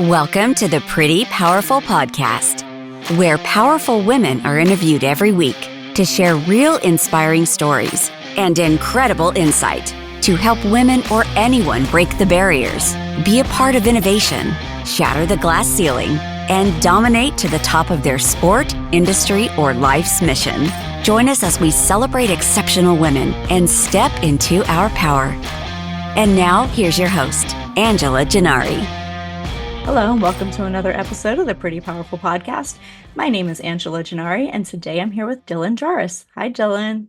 Welcome to the Pretty Powerful Podcast, where powerful women are interviewed every week to share real inspiring stories and incredible insight to help women or anyone break the barriers, be a part of innovation, shatter the glass ceiling, and dominate to the top of their sport, industry, or life's mission. Join us as we celebrate exceptional women and step into our power. And now, here's your host, Angela Gennari. Hello, and welcome to another episode of the Pretty Powerful Podcast. My name is Angela Gennari, and today I'm here with Dylan Jahraus. Hi, Dylan.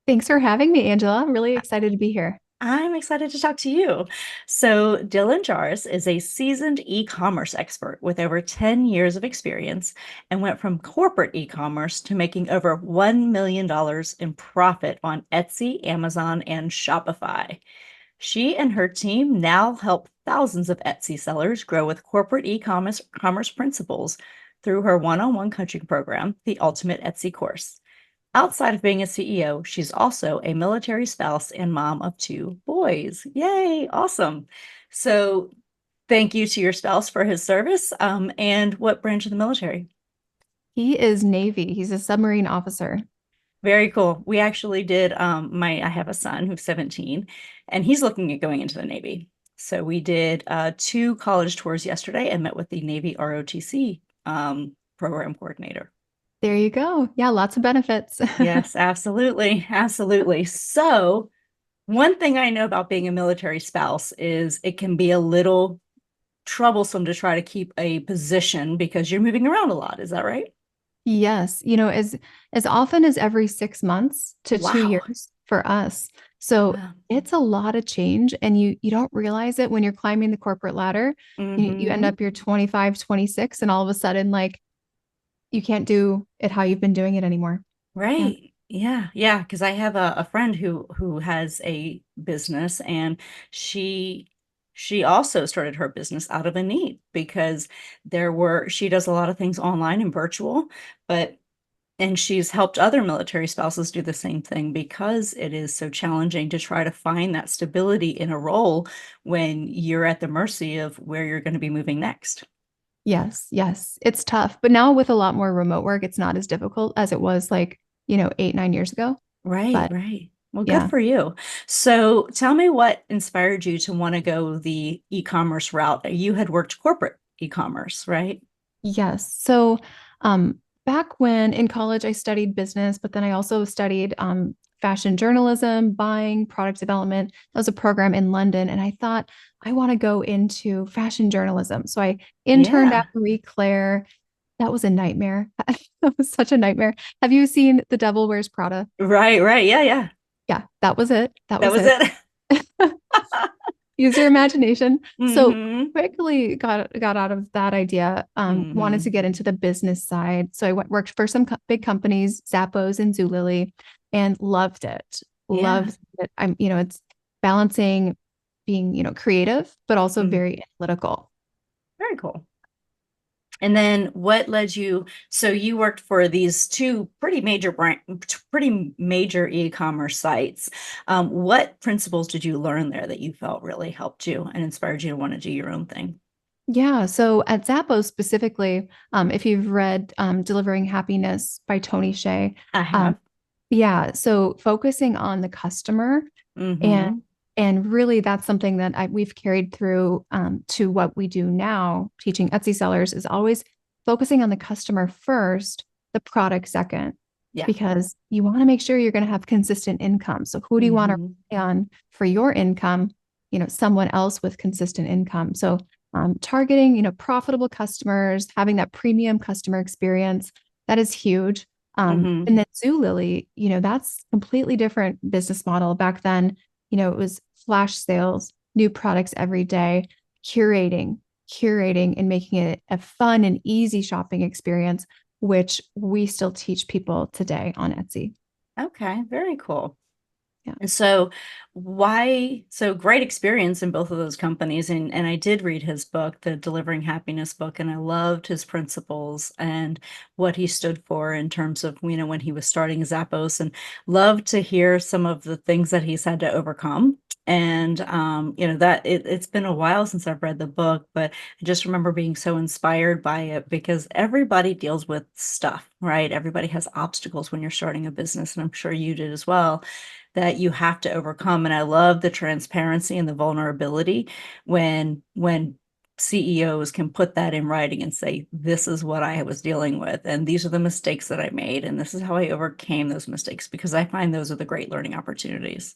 Thanks for having me, Angela. I'm really excited to be here. I'm excited to talk to you. So, Dylan Jahraus is a seasoned e-commerce expert with over 10 years of experience and went from corporate e-commerce to making over $1 million in profit on Etsy, Amazon, and Shopify. She and her team now help thousands of Etsy sellers grow with corporate e-commerce principles through her one-on-one coaching program, the Ultimate Etsy Course. Outside of being a CEO, she's also a military spouse and mom of 2 boys. Yay, awesome. So thank you to your spouse for his service. And what branch of the military? He is Navy. He's a submarine officer. Very cool. We actually did, I have a son who's 17, and he's looking at going into the Navy. So we did 2 college tours yesterday and met with the Navy ROTC program coordinator. There you go. Yeah, lots of benefits. Yes, absolutely. Absolutely. So one thing I know about being a military spouse is it can be a little troublesome to try to keep a position because you're moving around a lot. Is that right? Yes. As often as every 6 months to 2 years for us. So it's a lot of change, and you don't realize it when you're climbing the corporate ladder. You end up, you're 25, 26, and all of a sudden, like, you can't do it how you've been doing it anymore. Right. Yeah. Because I have a friend who has a business, and she also started her business out of a need because she does a lot of things online and virtual, and she's helped other military spouses do the same thing because it is so challenging to try to find that stability in a role when you're at the mercy of where you're going to be moving next. Yes. It's tough. But now with a lot more remote work, it's not as difficult as it was 8, 9 years ago. Right. Well, good for you. So tell me what inspired you to want to go the e-commerce route. You had worked corporate e-commerce, right? Yes. So back when in college, I studied business, but then I also studied fashion journalism, buying, product development. That was a program in London. And I thought, I want to go into fashion journalism. So I interned at Marie Claire. That was a nightmare. That was such a nightmare. Have you seen The Devil Wears Prada? Right. Yeah. Yeah, that was it. That was it. Use your imagination. So quickly got out of that idea, wanted to get into the business side. So I worked for some big companies, Zappos and Zulily, and loved it. Loved it. It's balancing being, creative, but also very analytical. Very cool. And then what led you? So you worked for these 2 pretty major e-commerce sites. What principles did you learn there that you felt really helped you and inspired you to want to do your own thing? Yeah. So at Zappos specifically, if you've read Delivering Happiness by Tony Hsieh. I have. Yeah. So focusing on the customer and really that's something that we've carried through to what we do now, teaching Etsy sellers, is always focusing on the customer first, the product second, because you want to make sure you're going to have consistent income. So who do you want to rely on for your income? Someone else with consistent income. So targeting, profitable customers, having that premium customer experience, that is huge. And then Zulily, that's completely different business model. Back then, it was flash sales, new products every day, curating and making it a fun and easy shopping experience, which we still teach people today on Etsy. Okay, very cool. Yeah. And so great experience in both of those companies. And I did read his book, the Delivering Happiness book, and I loved his principles and what he stood for in terms of, when he was starting Zappos, and loved to hear some of the things that he's had to overcome And that it's been a while since I've read the book, but I just remember being so inspired by it because everybody deals with stuff, right? Everybody has obstacles when you're starting a business, and I'm sure you did as well, that you have to overcome. And I love the transparency and the vulnerability when CEOs can put that in writing and say, this is what I was dealing with, and these are the mistakes that I made, and this is how I overcame those mistakes, because I find those are the great learning opportunities.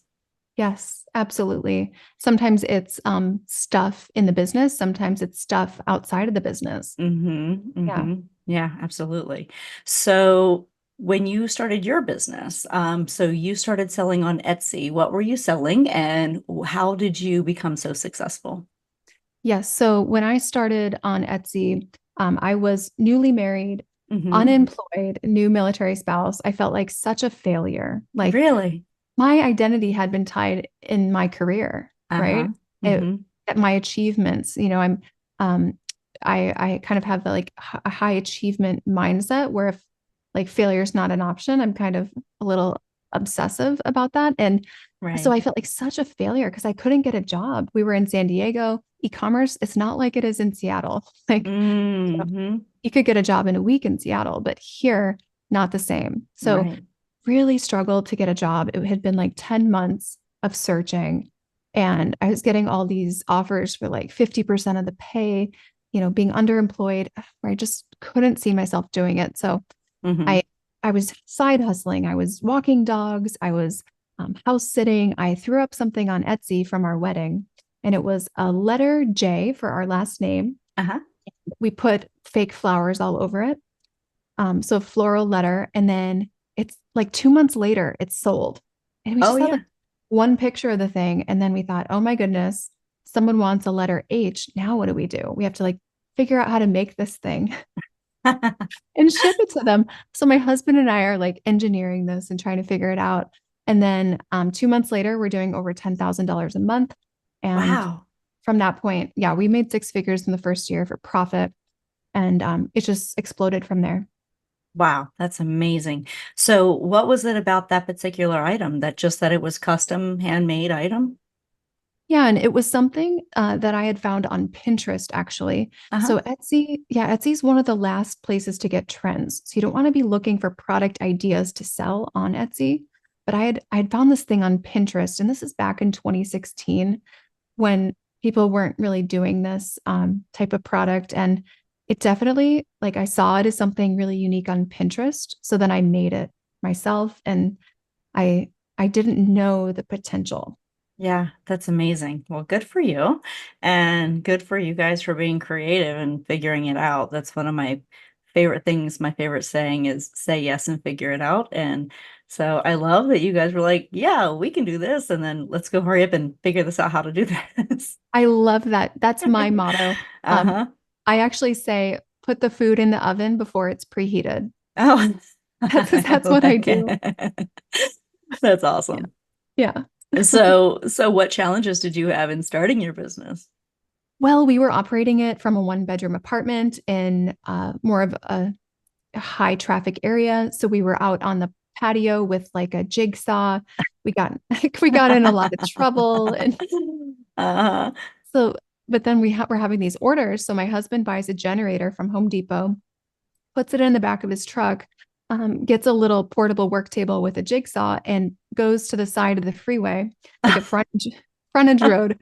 Yes, absolutely. Sometimes it's stuff in the business. Sometimes it's stuff outside of the business. Yeah. Yeah, absolutely. So when you started your business, so you started selling on Etsy. What were you selling, and how did you become so successful? Yes. So when I started on Etsy, I was newly married, Hmm. unemployed, new military spouse. I felt like such a failure. Like Really? my identity had been tied in my career, right? Uh-huh. It, Hmm. at my achievements, um, I kind of have the like a high achievement mindset where if like failure is not an option, I'm kind of a little obsessive about that. And so Right. I felt like such a failure because I couldn't get a job. We were in San Diego. E-commerce, it's not like it is in Seattle. Like, Hmm. you could get a job in a week in Seattle, but here, not the same. So Right. really struggled to get a job. It had been like 10 months of searching. And I was getting all these offers for like 50% of the pay, being underemployed, where I just couldn't see myself doing it. So Hmm. I I was side hustling. I was walking dogs. I was house sitting. I threw up something on Etsy from our wedding, and it was a letter J for our last name. Uh-huh. We put fake flowers all over it. So a floral letter. And then it's like 2 months later, it's sold. And we Oh just had like yeah. one picture of the thing. And then we thought, oh my goodness, someone wants a letter H. Now what do? We have to like figure out how to make this thing and ship it to them. So my husband and I are like engineering this and trying to figure it out. And then 2 months later, we're doing over $10,000 a month. And Wow. from that point, yeah, we made six figures in the first year for profit. And it just exploded from there. Wow, that's amazing. So what was it about that particular item that it was custom handmade item? Yeah, and it was something that I had found on Pinterest actually. Uh-huh. So Etsy, yeah, Etsy's one of the last places to get trends. So you don't want to be looking for product ideas to sell on Etsy. But I had found this thing on Pinterest, and this is back in 2016 when people weren't really doing this type of product. And it definitely, like I saw it as something really unique on Pinterest. So then I made it myself, and I I didn't know the potential. Yeah, that's amazing. Well, good for you. And good for you guys for being creative and figuring it out. That's one of my favorite things. My favorite saying is say yes and figure it out. And so I love that you guys were like, yeah, we can do this. And then let's go hurry up and figure this out how to do this. I love that. That's my motto. Um, Uh-huh. I actually say, put the food in the oven before it's preheated. Oh, I That's what I like do. it. That's Yeah. awesome. Yeah. So what challenges did you have in starting your business? Well, we were operating it from a one bedroom apartment in more of a high traffic area. So we were out on the patio with like a jigsaw. We got we got in a lot of trouble, and Uh-huh. so but then we're having these orders. So my husband buys a generator from Home Depot, puts it in the back of his truck, gets a little portable work table with a jigsaw, and goes to the side of the freeway, like a frontage road.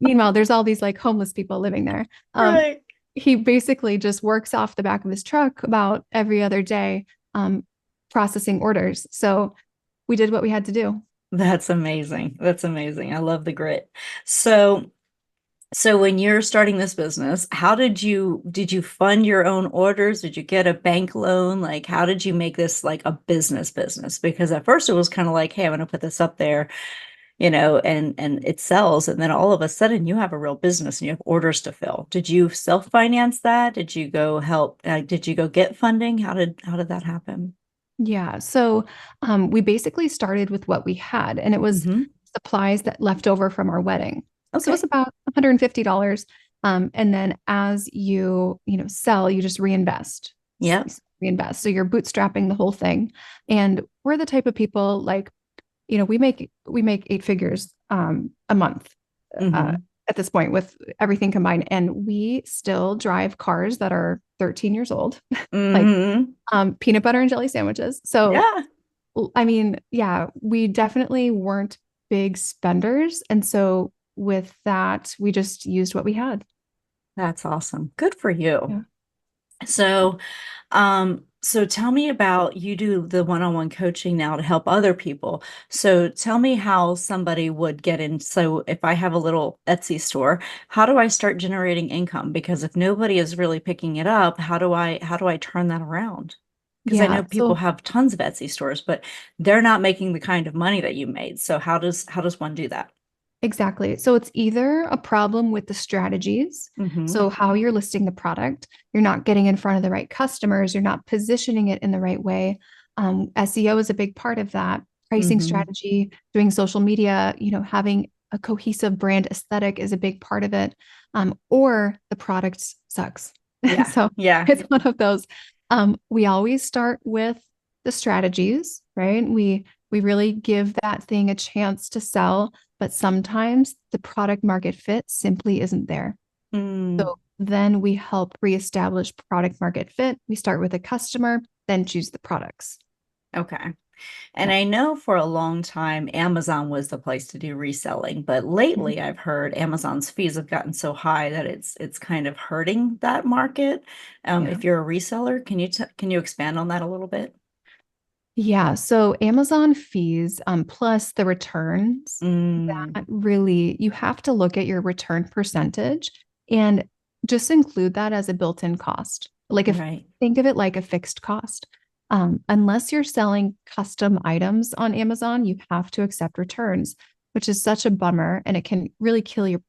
Meanwhile, there's all these like homeless people living there. Right. He basically just works off the back of his truck about every other day, um, processing orders. So we did what we had to do. That's amazing. That's amazing. I love the grit. So, so when you're starting this business, how did you fund your own orders? Did you get a bank loan? Like, how did you make this like a business? Because at first it was kind of like, hey, I'm going to put this up there, and it sells, and then all of a sudden you have a real business and you have orders to fill. Did you self-finance that? Did you go help? Did you go get funding? How did that happen? Yeah. So we basically started with what we had, and it was Hmm. supplies that left over from our wedding. So it was Okay. about $150. And then as sell, you just reinvest. Yep. Reinvest. So you're bootstrapping the whole thing. And we're the type of people like, we make eight figures a month Mm-hmm. at this point with everything combined. And we still drive cars that are 13 years old, like Mm-hmm. peanut butter and jelly sandwiches. So, Yeah, I mean, yeah, we definitely weren't big spenders. And so with that, we just used what we had. that's awesome. Good for you. Yeah. So, so tell me about you do the one-on-one coaching now to help other people. So tell me how somebody would get in. So if I have a little Etsy store, how do I start generating income? Because if nobody is really picking it up, how do I turn that around? Because I know Yeah. people So have tons of Etsy stores, but they're not making the kind of money that you made. So how does one do that? exactly. So it's either a problem with the strategies. Mm-hmm. So how you're listing the product, you're not getting in front of the right customers, you're not positioning it in the right way. SEO is a big part of that. Pricing Mm-hmm. strategy, doing social media, having a cohesive brand aesthetic is a big part of it. Or the product sucks. Yeah. So Yeah. it's one of those. We always start with the strategies, right? We really give that thing a chance to sell, but sometimes the product market fit simply isn't there. Mm. So then we help reestablish product market fit. We start with a customer, then choose the products. Okay. And Yeah. I know for a long time Amazon was the place to do reselling, but lately I've heard Amazon's fees have gotten so high that it's kind of hurting that market. Yeah. If you're a reseller, can you expand on that a little bit? Yeah. So Amazon fees, plus the returns, Mm, that really, you have to look at your return percentage and just include that as a built-in cost. Like if right. think of it like a fixed cost. Unless you're selling custom items on Amazon, you have to accept returns, which is such a bummer, and it can really kill your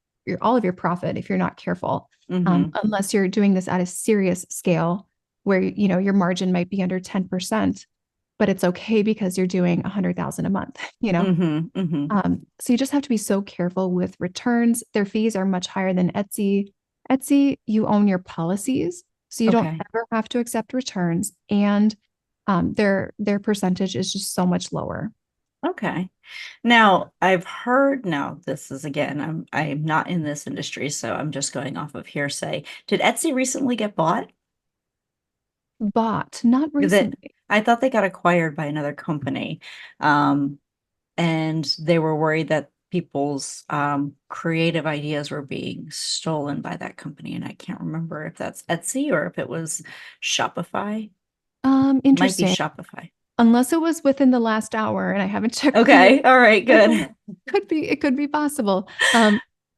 all of your profit if you're not careful. Mm-hmm. Unless you're doing this at a serious scale where your margin might be under 10%, but it's okay because you're doing 100,000 a month, you know? Mm-hmm. Mm-hmm. So you just have to be so careful with returns. Their fees are much higher than Etsy. Etsy, you own your policies, so you don't Okay. ever have to accept returns, and their percentage is just so much lower. Okay. Now, I've heard, now this is again, I'm not in this industry, so I'm just going off of hearsay. Did Etsy recently get bought? Bought, not That recently. I thought they got acquired by another company. Um, and they were worried that people's creative ideas were being stolen by that company. And I can't remember if that's Etsy or if it was Shopify. Might be Interesting. Shopify. Unless it was within the last hour, and I haven't checked the. Okay. All right. I don't Good. know. It could be possible.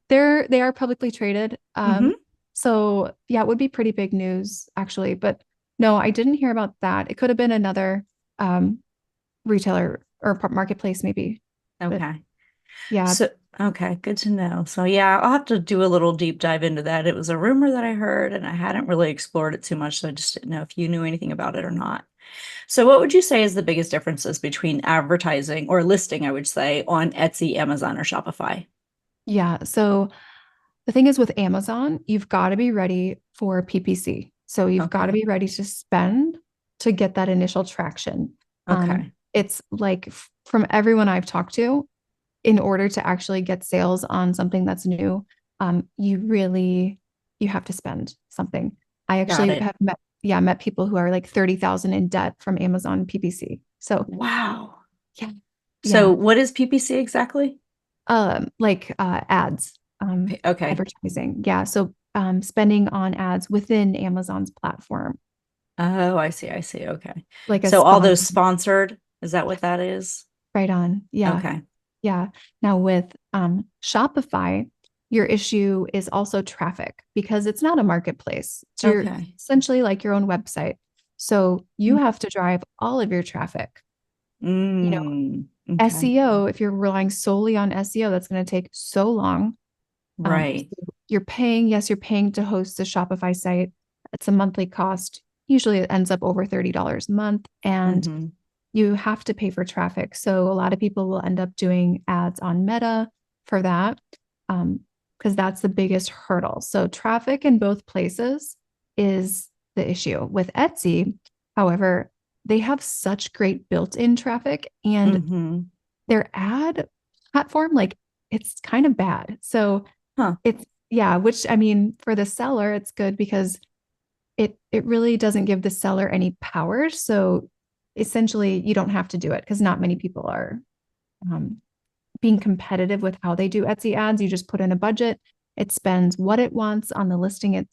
They are publicly traded. Hmm. So yeah, it would be pretty big news actually. But no, I didn't hear about that. It could have been another um retailer or marketplace maybe. But Okay. yeah, So, okay, good to know. So, yeah, I'll have to do a little deep dive into that. It was a rumor that I heard, and I hadn't really explored it too much, so I just didn't know if you knew anything about it or not. So, what would you say is the biggest differences between advertising or listing, I would say, on Etsy, Amazon, or Shopify? yeah. So the thing is with Amazon, you've got to be ready for PPC. So you've got to Okay. be ready to spend to get that initial traction. Okay. It's like from everyone I've talked to, in order to actually get sales on something that's new, you have to spend something. I Got actually it. have met people who are like 30,000 in debt from Amazon PPC. So Wow. yeah, So, yeah. what is PPC exactly? Like ads, Okay. advertising. Yeah. So spending on ads within Amazon's platform, Oh, I see. I see. Okay. like a So, all those sponsor. sponsored, is that what that is? Right on. Yeah. Okay. Yeah. Now with Shopify, your issue is also traffic because it's not a marketplace. It's Okay. essentially like your own website. So you have to drive all of your traffic. You know, Okay. SEO, if you're relying solely on SEO, that's going to take so long. Right. So you're paying to host a Shopify site. It's a monthly cost. Usually it ends up over $30 a month. And Hmm. you have to pay for traffic. So a lot of people will end up doing ads on Meta for that, because that's the biggest hurdle. So traffic in both places is the issue. With Etsy, however, they have such great built-in traffic and Hmm. their ad platform, like it's kind of bad. So Huh. it's, yeah, which I mean, for the seller, it's good because it really doesn't give the seller any power. So essentially, you don't have to do it because not many people are um, being competitive with how they do Etsy ads. You just put in a budget. It spends what it wants on the listing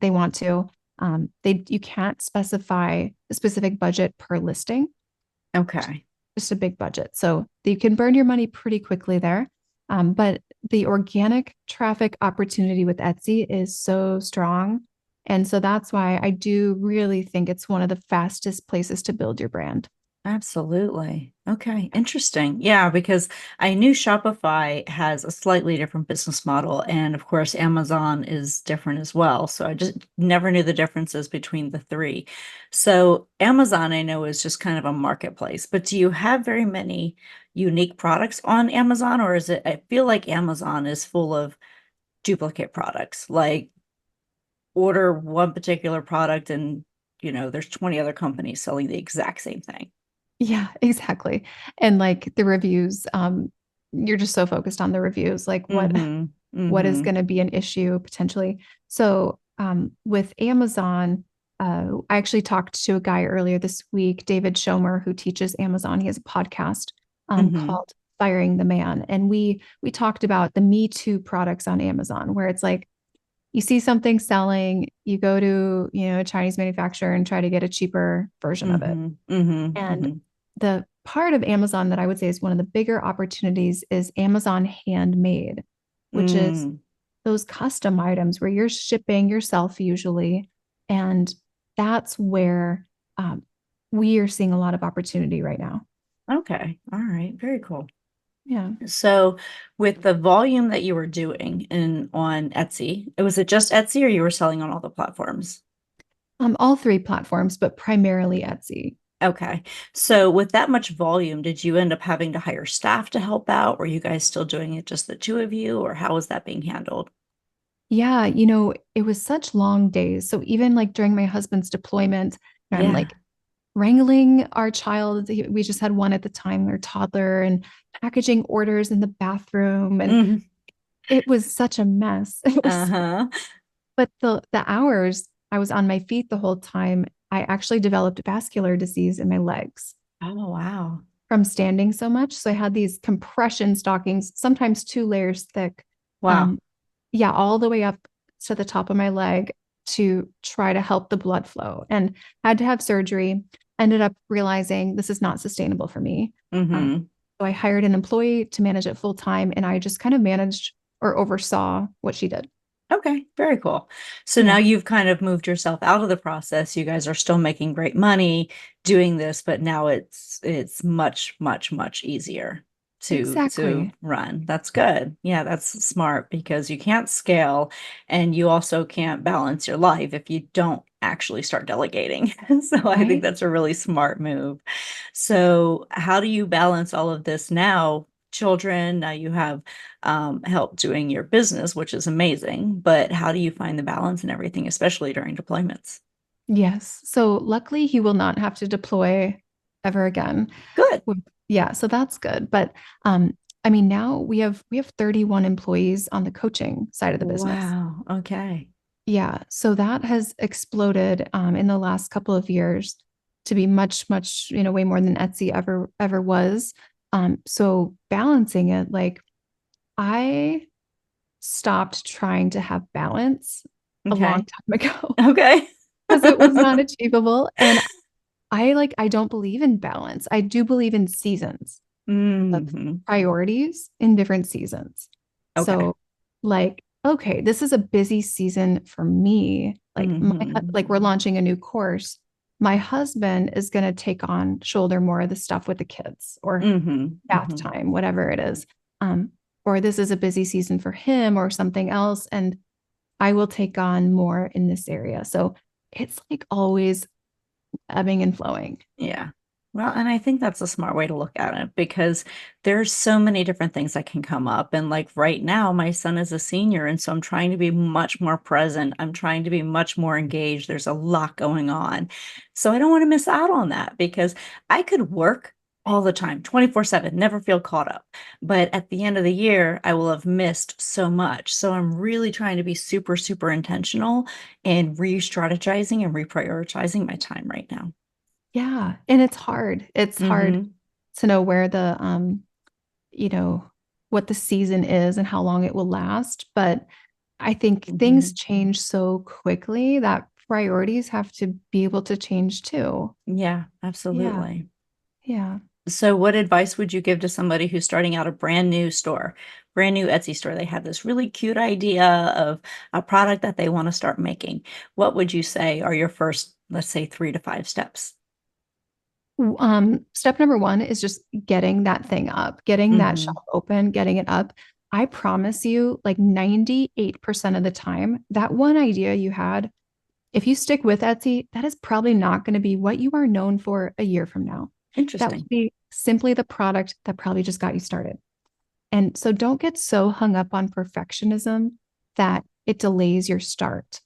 they want to. You can't specify a specific budget per listing. Okay. Just a big budget. So you can burn your money pretty quickly there. But the organic traffic opportunity with Etsy is so strong. And so that's why I do really think it's one of the fastest places to build your brand. Absolutely. Okay. Interesting. Yeah, because I knew Shopify has a slightly different business model. And of course, Amazon is different as well. So I just never knew the differences between the three. So Amazon, I know, is just kind of a marketplace, but do you have very many unique products on Amazon? Or is it, I feel like Amazon is full of duplicate products, like order one particular product and, there's 20 other companies selling the exact same thing. Yeah, exactly. And like the reviews, you're just so focused on the reviews, like Mm-hmm. what is Mm-hmm. going to be an issue potentially. So with Amazon, I actually talked to a guy earlier this week, David Schomer, who teaches Amazon. He has a podcast Mm-hmm. called Firing the Man, and we talked about the Me Too products on Amazon, where it's like you see something selling, you go to a Chinese manufacturer and try to get a cheaper version of it. Mm-hmm. Mm-hmm. And Mm-hmm. the part of Amazon that I would say is one of the bigger opportunities is Amazon handmade, which is Mm. those custom items where you're shipping yourself usually. And that's where we are seeing a lot of opportunity right now. Okay. All right. Very cool. Yeah. So with the volume that you were doing on Etsy, was it just Etsy or you were selling on all the platforms? All three platforms, but primarily Etsy. Okay. So with that much volume, did you end up having to hire staff to help out? Were you guys still doing it just the two of you, or how was that being handled? Yeah, it was such long days. So even like during my husband's deployment, I'm Yeah. like wrangling our child. We just had one at the time, our toddler, and packaging orders in the bathroom. And Mm. it was such a mess. It was, Uh-huh. but the hours I was on my feet the whole time, I actually developed vascular disease in my legs Oh, wow. from standing so much. So I had these compression stockings, sometimes 2 layers thick. Wow. Um, yeah, all the way up to the top of my leg to try to help the blood flow, and had to have surgery. Ended up realizing this is not sustainable for me. Um, Mm-hmm. so I hired an employee to manage it full time, and I just kind of managed or oversaw what she did. Okay, very cool. So now Yeah, you've kind of moved yourself out of the process. You guys are still making great money doing this, but now it's much, much, much easier to exactly. run. That's good. Yeah, that's smart because you can't scale and you also can't balance your life if you don't actually start delegating. So I think Right. that's a really smart move. So how do you balance all of this now? Children, now you have help doing your business, which is amazing. But how do you find the balance and everything, especially during deployments? Yes. So luckily, he will not have to deploy ever again. Good. Yeah, so that's good. But I mean, now we have 31 employees on the coaching side of the business. Wow. Okay. Yeah, so that has exploded in the last couple of years to be much, much, way more than Etsy ever was. So balancing it, like I stopped trying to have balance a long Okay. time ago Okay. because it was not achievable. And I don't believe in balance. I do believe in seasons of Hmm. priorities in different seasons. Okay. So, like, okay, this is a busy season for me. Like, Hmm. like we're launching a new course. My husband is going to take on shoulder more of the stuff with the kids or Hmm. bath Hmm. time, whatever it is. Um, or this is a busy season for him or something else. And I will take on more in this area. So it's like always ebbing and flowing. Yeah. Well, and I think that's a smart way to look at it because there's so many different things that can come up. And like right now, my son is a senior, and so I'm trying to be much more present. I'm trying to be much more engaged. There's a lot going on. So I don't want to miss out on that because I could work all the time, 24/7, never feel caught up. But at the end of the year, I will have missed so much. So I'm really trying to be super, super intentional and re-strategizing and reprioritizing my time right now. Yeah. And it's hard. It's hard Mm-hmm. to know where the you know, what the season is and how long it will last. But I think Mm-hmm. things change so quickly that priorities have to be able to change too. Yeah, Yeah. absolutely. Yeah. So what advice would you give to somebody who's starting out a brand new store, brand new Etsy store? They have this really cute idea of a product that they want to start making. What would you say are your first, let's say, 3 to 5 steps? Step number one is just getting that thing up, getting that Mm-hmm. shop open, getting it up. I promise you, like 98% of the time, that one idea you had, if you stick with Etsy, that is probably not going to be what you are known for a year from now. That will Interesting. be simply the product that probably just got you started. And so don't get so hung up on perfectionism that it delays your start.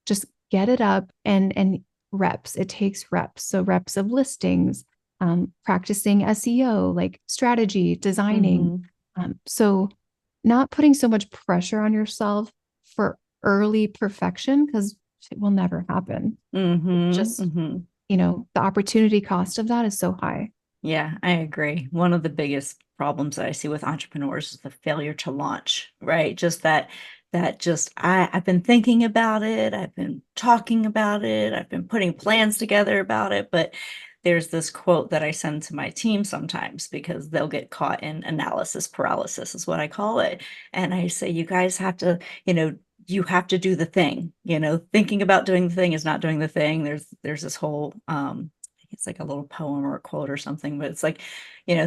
Just get it up and reps. It takes reps. So reps of listings, practicing SEO, like strategy, designing. Mm-hmm. So not putting so much pressure on yourself for early perfection because it will never happen. Mm-hmm. Just, Mm-hmm. the opportunity cost of that is so high. Yeah, I agree. One of the biggest problems that I see with entrepreneurs is the failure to launch, right? Just that just I've been thinking about it, I've been talking about it, I've been putting plans together about it, but there's this quote that I send to my team sometimes because they'll get caught in analysis paralysis is what I call it. And I say, you guys have to, you have to do the thing. Thinking about doing the thing is not doing the thing. There's this whole it's like a little poem or a quote or something, but it's like,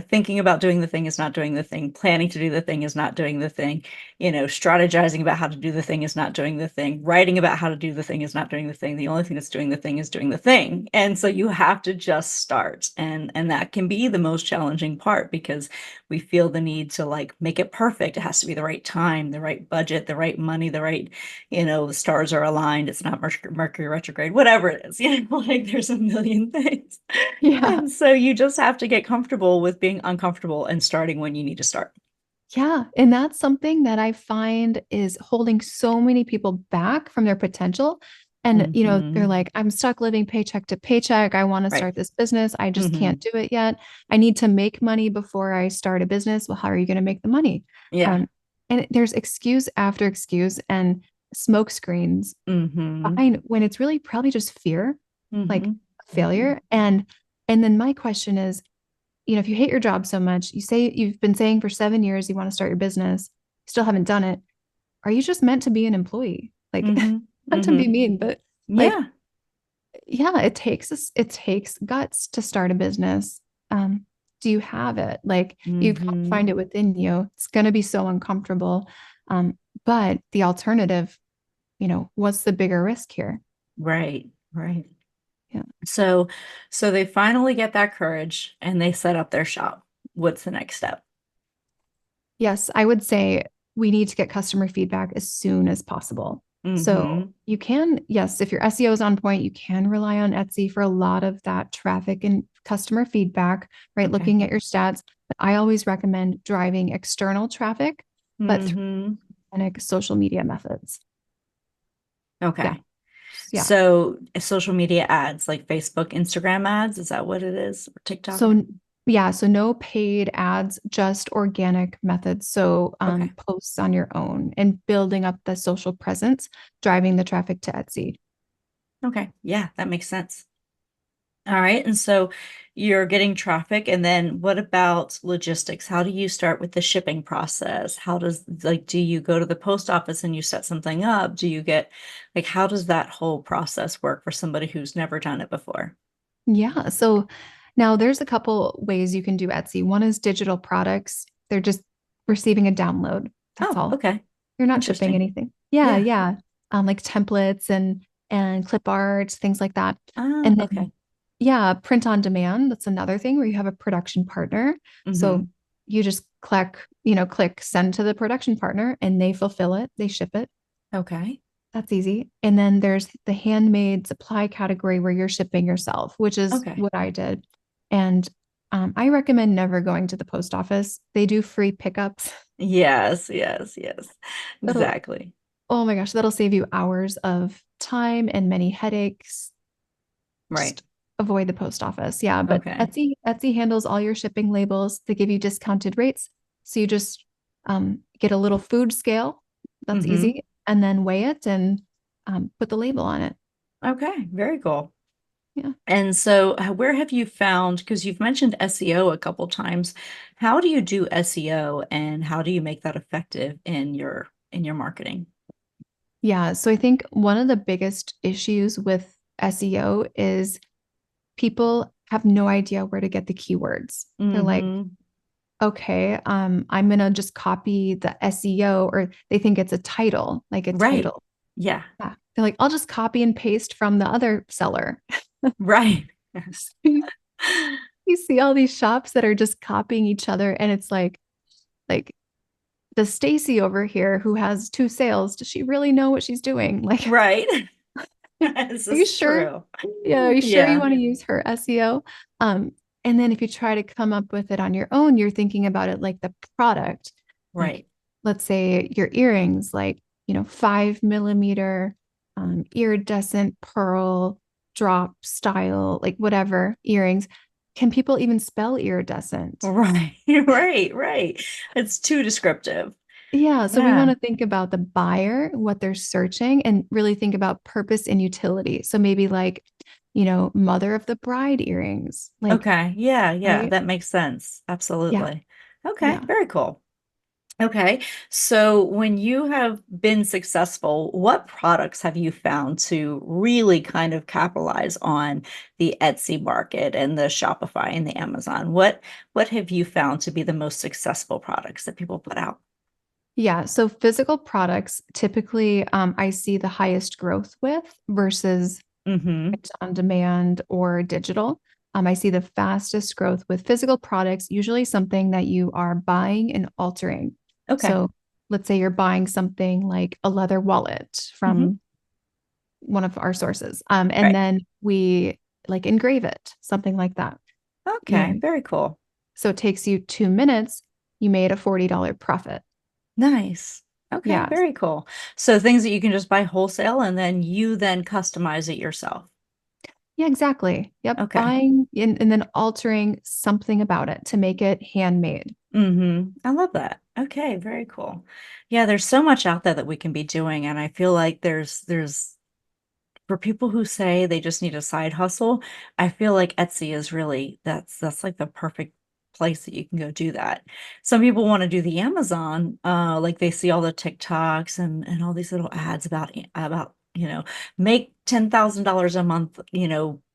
thinking about doing the thing is not doing the thing. Planning to do the thing is not doing the thing. Strategizing about how to do the thing is not doing the thing. Writing about how to do the thing is not doing the thing. The only thing that's doing the thing is doing the thing. And so you have to just start. And that can be the most challenging part because we feel the need to like make it perfect. It has to be the right time, the right budget, the right money, the right, the stars are aligned. It's not Mercury retrograde, whatever it is, like there's a million things. Yeah. And so you just have to get comfortable with being uncomfortable and starting when you need to start. Yeah. And that's something that I find is holding so many people back from their potential. And, they're Mm-hmm. like, I'm stuck living paycheck to paycheck. I want to Right. start this business. I just Mm-hmm. can't do it yet. I need to make money before I start a business. Well, how are you going to make the money? Yeah. And there's excuse after excuse and smoke screens Mm-hmm. behind when it's really probably just fear, like Mm-hmm. Mm-hmm. failure. And then my question is, if you hate your job so much, you've been saying for 7 years you want to start your business, still haven't done it. Are you just meant to be an employee? Like, Mm-hmm. not to be Mm-hmm. mean, but like, Yeah. yeah, it takes guts to start a business. Do you have it? Like, you've got to Mm-hmm. find it within you. It's going to be so uncomfortable. But the alternative, what's the bigger risk here? Right. Right. Yeah. So they finally get that courage and they set up their shop. What's the next step? Yes, I would say we need to get customer feedback as soon as possible. So Mm-hmm. you can, yes, if your SEO is on point, you can rely on Etsy for a lot of that traffic and customer feedback, right? Okay. Looking at your stats. But I always recommend driving external traffic, but through Mm-hmm. organic social media methods. Yeah. Okay. Yeah. So social media ads like Facebook, Instagram ads, is that what it is? Or TikTok? So yeah, so no paid ads, just organic methods. So Okay. posts on your own and building up the social presence, driving the traffic to Etsy. Okay. Yeah, that makes sense. All right. And so you're getting traffic. And then what about logistics? How do you start with the shipping process? Do you go to the post office and you set something up? How does that whole process work for somebody who's never done it before? Yeah. So now there's a couple ways you can do Etsy. One is digital products. They're just receiving a download. That's Oh, all. okay. You're not shipping Interesting. anything. Yeah, Yeah. yeah. Like templates and clip art, things like that. Ah, And then okay. yeah, print on demand. That's another thing where you have a production partner. Mm-hmm. So you just click send to the production partner and they fulfill it, they ship it. Okay. That's easy. And then there's the handmade supply category where you're shipping yourself, which is Okay. what I did. And I recommend never going to the post office. They do free pickups. Yes, yes, yes. That'll, Exactly. oh my gosh, that'll save you hours of time and many headaches. Right. Just avoid the post office. Yeah, but Okay. Etsy handles all your shipping labels. They give you discounted rates. So you just get a little food scale. That's Mm-hmm. easy. And then weigh it and put the label on it. Okay. Very cool. Yeah. And so, where have you found, because you've mentioned SEO a couple times, how do you do SEO and how do you make that effective in your marketing? Yeah. So I think one of the biggest issues with SEO is people have no idea where to get the keywords. They're like, Mm-hmm. okay, I'm gonna just copy the SEO, or they think it's a title, like a Right. title. Yeah. Yeah. They're like, I'll just copy and paste from the other seller. Right. You see all these shops that are just copying each other, and it's like, does Stacy over here who has two sales, does she really know what she's doing? Like, Right. This are you is sure? true. Yeah, are you sure you Yeah. want to use her SEO? And then if you try to come up with it on your own, you're thinking about it like the product. Like, Right. let's say your earrings, like, 5 millimeter iridescent pearl drop style, like whatever earrings. Can people even spell iridescent? Right. Right. Right. It's too descriptive. Yeah, so we want Yeah. to think about the buyer, what they're searching, and really think about purpose and utility. So maybe like, mother of the bride earrings, like, Okay. Yeah. Yeah. right? That makes sense. Yeah, Absolutely. Okay. yeah. Very cool. Okay. So when you have been successful, what products have you found to really kind of capitalize on the Etsy market and the Shopify and the Amazon? What have you found to be the most successful products that people put out? Yeah, so physical products typically I see the highest growth with versus Mm-hmm. print on demand or digital. I see the fastest growth with physical products, usually something that you are buying and altering. Okay. So let's say you're buying something like a leather wallet Mm-hmm. from one of our sources. And Right. then we like engrave it, something like that. Okay. And Very cool. so it takes you 2 minutes, you made a $40 profit. Nice. Okay. Yeah. Very cool. So things that you can just buy wholesale and then you then customize it yourself. Yeah, exactly. Yep. Okay. Buying and then altering something about it to make it handmade. I love that. Okay, very cool. Yeah, there's so much out there that we can be doing, and I feel like there's for people who say they just need a side hustle, I feel like Etsy is really that's like the perfect place that you can go do that. Some people want to do the Amazon, like they see all the TikToks and all these little ads about, make $10,000 a month,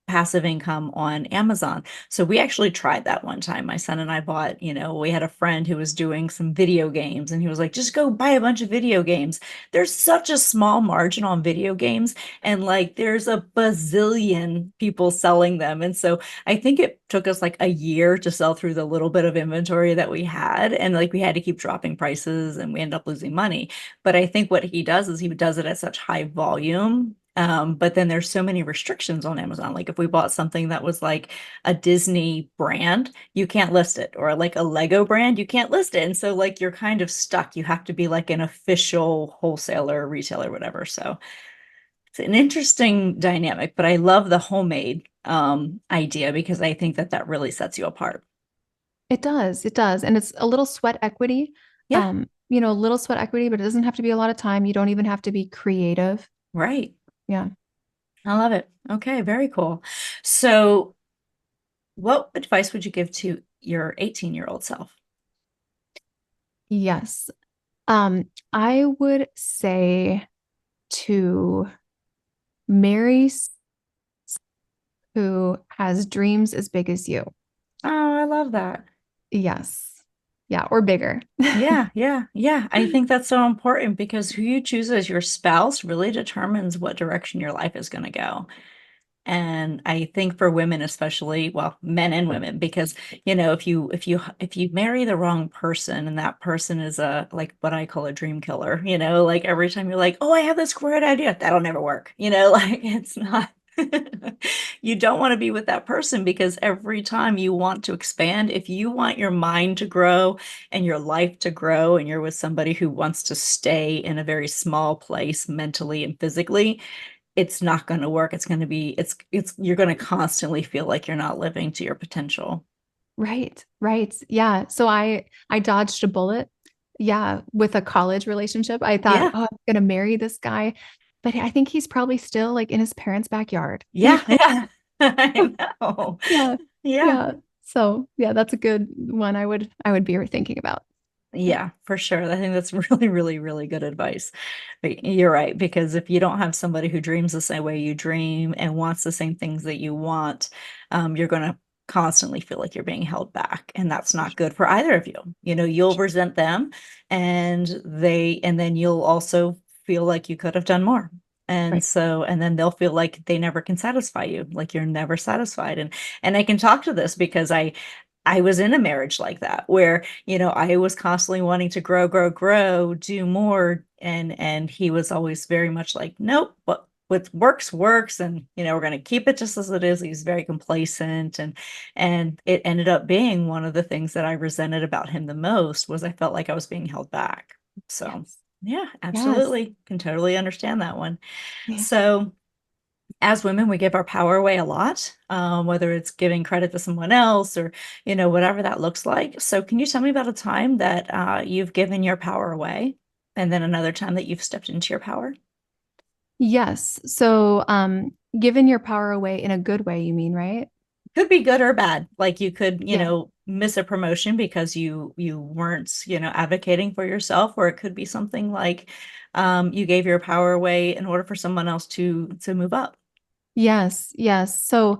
passive income on Amazon. So we actually tried that one time. My son and I bought, we had a friend who was doing some video games and he was like, just go buy a bunch of video games. There's such a small margin on video games and like there's a bazillion people selling them. And so I think it took us like a year to sell through the little bit of inventory that we had. And like we had to keep dropping prices and we ended up losing money. But I think what he does is he does it at such high volume. But then there's so many restrictions on Amazon. Like if we bought something that was like a Disney brand, you can't list it, or like a Lego brand, you can't list it. And so like you're kind of stuck. You have to be like an official wholesaler, retailer, whatever. So it's an interesting dynamic, but I love the homemade idea because I think that that really sets you apart. It does. It does. And it's a little sweat equity. Yeah, A little sweat equity, but it doesn't have to be a lot of time. You don't even have to be creative. right. Yeah. I love it. Okay, very cool. So, what advice would you give to your 18-year-old self? Yes. I would say to marry who has dreams as big as you. Oh, I love that. Yes. Yeah, or bigger. Yeah, yeah, yeah. I think that's so important because who you choose as your spouse really determines what direction your life is going to go. And I think for women especially, well, men and women, because if you marry the wrong person and that person is a like what I call a dream killer, like every time you're like, oh, I have this great idea, that'll never work, like it's not You don't want to be with that person because every time you want to expand, if you want your mind to grow and your life to grow, and you're with somebody who wants to stay in a very small place mentally and physically, it's not going to work. It's going to be, you're going to constantly feel like you're not living to your potential. Right, right. Yeah. So I dodged a bullet. Yeah, with a college relationship. I thought, Yeah. oh, I'm gonna marry this guy. But I think he's probably still like in his parents' backyard. Yeah. Yeah. I know. Yeah. Yeah. Yeah. So yeah, that's a good one I would be thinking about. Yeah, for sure. I think that's really, really, really good advice. But you're right, because if you don't have somebody who dreams the same way you dream and wants the same things that you want, you're going to constantly feel like you're being held back, and that's not good for either of you. You'll resent them, and then you'll also feel like you could have done more. And Right. so, and then they'll feel like they never can satisfy you, like you're never satisfied. And I can talk to this because I was in a marriage like that where, I was constantly wanting to grow, grow, grow, do more. And he was always very much like, nope, what works, works. And, we're going to keep it just as it is. He's very complacent. And it ended up being one of the things that I resented about him the most was I felt like I was being held back. So Yes. yeah, Yes. absolutely. Can totally understand that one. Yeah. So as women, we give our power away a lot, whether it's giving credit to someone else or, whatever that looks like. So can you tell me about a time that you've given your power away and then another time that you've stepped into your power? Yes. So giving your power away in a good way, you mean, right? Could be good or bad. Like you could, Yeah. miss a promotion because you weren't, advocating for yourself, or it could be something like you gave your power away in order for someone else to move up. Yes, yes. So,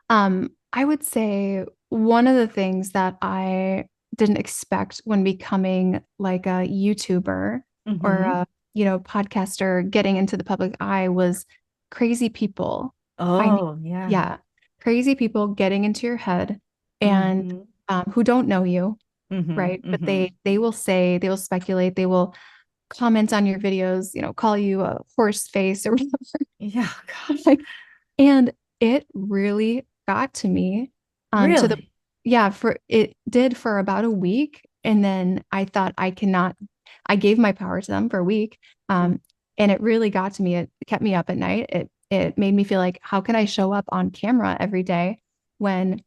I would say one of the things that I didn't expect when becoming like a YouTuber or Hmm. podcaster, getting into the public eye was crazy people finding, Oh, yeah. yeah, crazy people getting into your head and Hmm. who don't know you, Hmm. right? But Hmm. they will speculate, they will comment on your videos, call you a horse face or whatever. Yeah, gosh. Like, and it really got to me, to the Really? yeah, for it did for about a week. And then I thought I gave my power to them for a week. And it really got to me. It kept me up at night. It made me feel like, how can I show up on camera every day when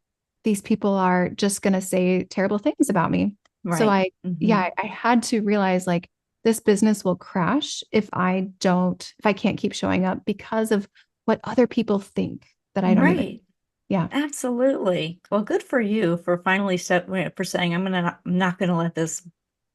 these people are just gonna say terrible things about me? So Right. Hmm. I had to realize like this business will crash if I can't keep showing up because of what other people think that I don't even. Right. Yeah. Absolutely. Well, good for you for finally for saying I'm not gonna let this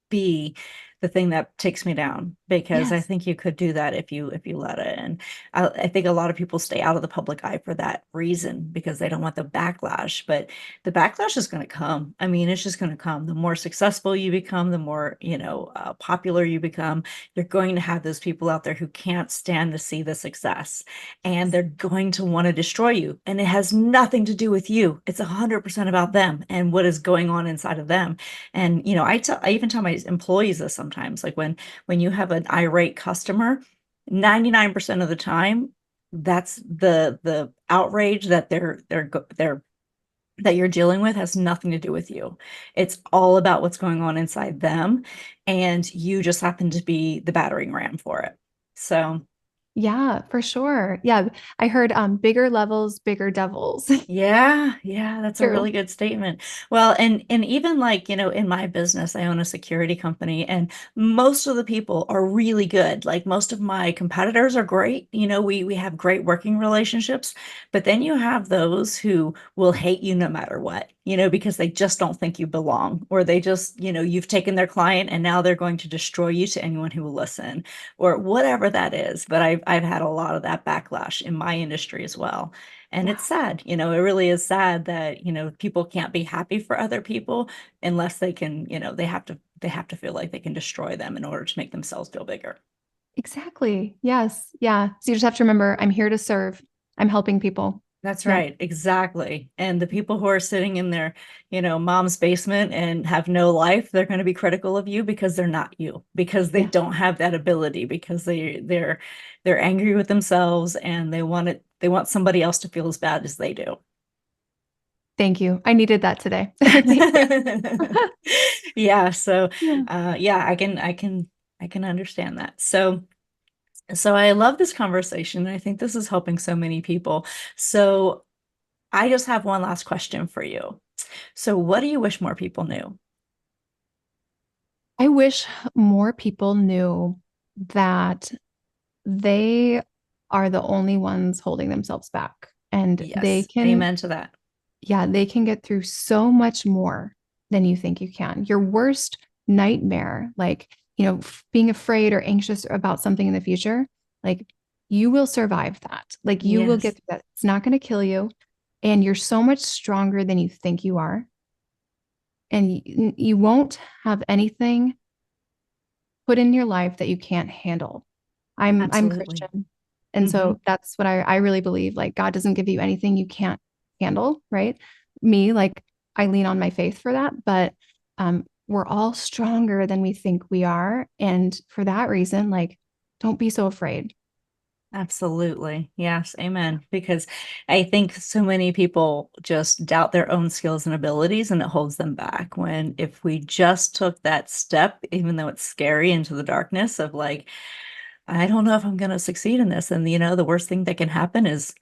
be the thing that takes me down, because I Yes. think you could do that if you let it. And I think a lot of people stay out of the public eye for that reason, because they don't want the backlash. But the backlash is going to come. I mean, it's just going to come. The more successful you become, the more popular you become. You're going to have those people out there who can't stand to see the success, and they're going to want to destroy you. And it has nothing to do with you. It's 100% about them and what is going on inside of them. And I even tell my employees this sometimes, like when you have an irate customer, 99% of the time, that's the outrage that they're that you're dealing with has nothing to do with you. It's all about what's going on inside them, and you just happen to be the battering ram for it. So Yeah, for sure. Yeah. I heard bigger levels, bigger devils. yeah, yeah, that's a True. really good statement. Well, and even like, in my business, I own a security company, and most of the people are really good. Like most of my competitors are great. We have great working relationships, but then you have those who will hate you no matter what, because they just don't think you belong, or they just, you've taken their client and now they're going to destroy you to anyone who will listen, or whatever that is. But I've had a lot of that backlash in my industry as well. And it's Wow. sad, it really is sad that, people can't be happy for other people unless they can, they have to feel like they can destroy them in order to make themselves feel bigger. Exactly. Yes. Yeah. So you just have to remember, I'm here to serve. I'm helping people. That's Yeah. right, exactly. And the people who are sitting in their, mom's basement and have no life, they're going to be critical of you because they're not you, because they Yeah. don't have that ability, because they're angry with themselves, and They want somebody else to feel as bad as they do. Thank you. I needed that today. Yeah. So, Yeah. I can understand that. So I love this conversation. I think this is helping so many people. So I just have one last question for you. So what do you wish more people knew? I wish more people knew that they are the only ones holding themselves back. And Yes. Amen to that. They can get through so much more than you think you can. Your worst nightmare, like, being afraid or anxious about something in the future, like, you will survive that. Like, you will get through that. It's not going to kill you. And you're so much stronger than you think you are. And you won't have anything put in your life that you can't handle. I'm Christian. And so that's what I really believe. Like, God doesn't give you anything you can't handle, right? Me, like, I lean on my faith for that, but we're all stronger than we think we are. And for that reason, like, don't be so afraid. Absolutely. Yes. Amen. Because I think so many people just doubt their own skills and abilities, and it holds them back. When if we just took that step, even though it's scary, into the darkness of like, I don't know if I'm going to succeed in this. And, the worst thing that can happen is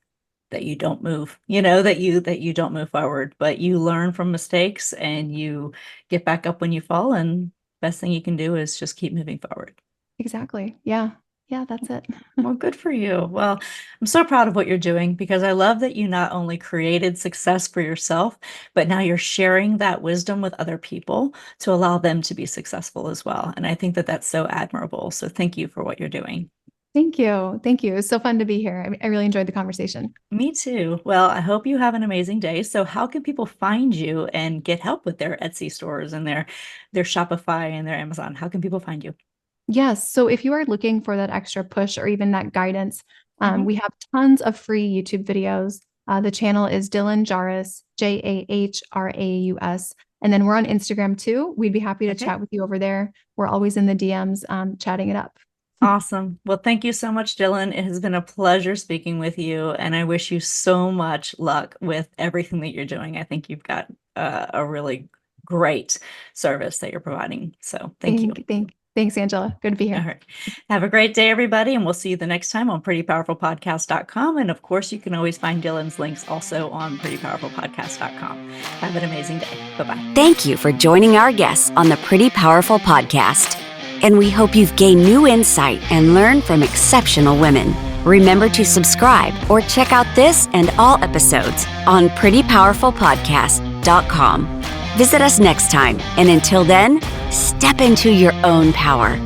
that you don't move, that you don't move forward, but you learn from mistakes and you get back up when you fall. And best thing you can do is just keep moving forward. Exactly. Yeah. Yeah, that's it. Well, good for you. Well, I'm so proud of what you're doing, because I love that you not only created success for yourself, but now you're sharing that wisdom with other people to allow them to be successful as well. And I think that that's so admirable. So thank you for what you're doing. Thank you. Thank you. It was so fun to be here. I really enjoyed the conversation. Me too. Well, I hope you have an amazing day. So how can people find you and get help with their Etsy stores and their Shopify and their Amazon? How can people find you? Yes. So if you are looking for that extra push or even that guidance, we have tons of free YouTube videos. The channel is Dylan Jahraus, Jahraus. And then we're on Instagram too. We'd be happy to chat with you over there. We're always in the DMs chatting it up. Awesome. Well, thank you so much, Dylan. It has been a pleasure speaking with you, and I wish you so much luck with everything that you're doing. I think you've got a really great service that you're providing. So thank you. Thanks, Angela. Good to be here. All right. Have a great day, everybody, and we'll see you the next time on prettypowerfulpodcast.com. And of course, you can always find Dylan's links also on prettypowerfulpodcast.com. Have an amazing day. Bye-bye. Thank you for joining our guests on the Pretty Powerful Podcast. And we hope you've gained new insight and learned from exceptional women. Remember to subscribe or check out this and all episodes on prettypowerfulpodcast.com. Visit us next time, and until then, step into your own power.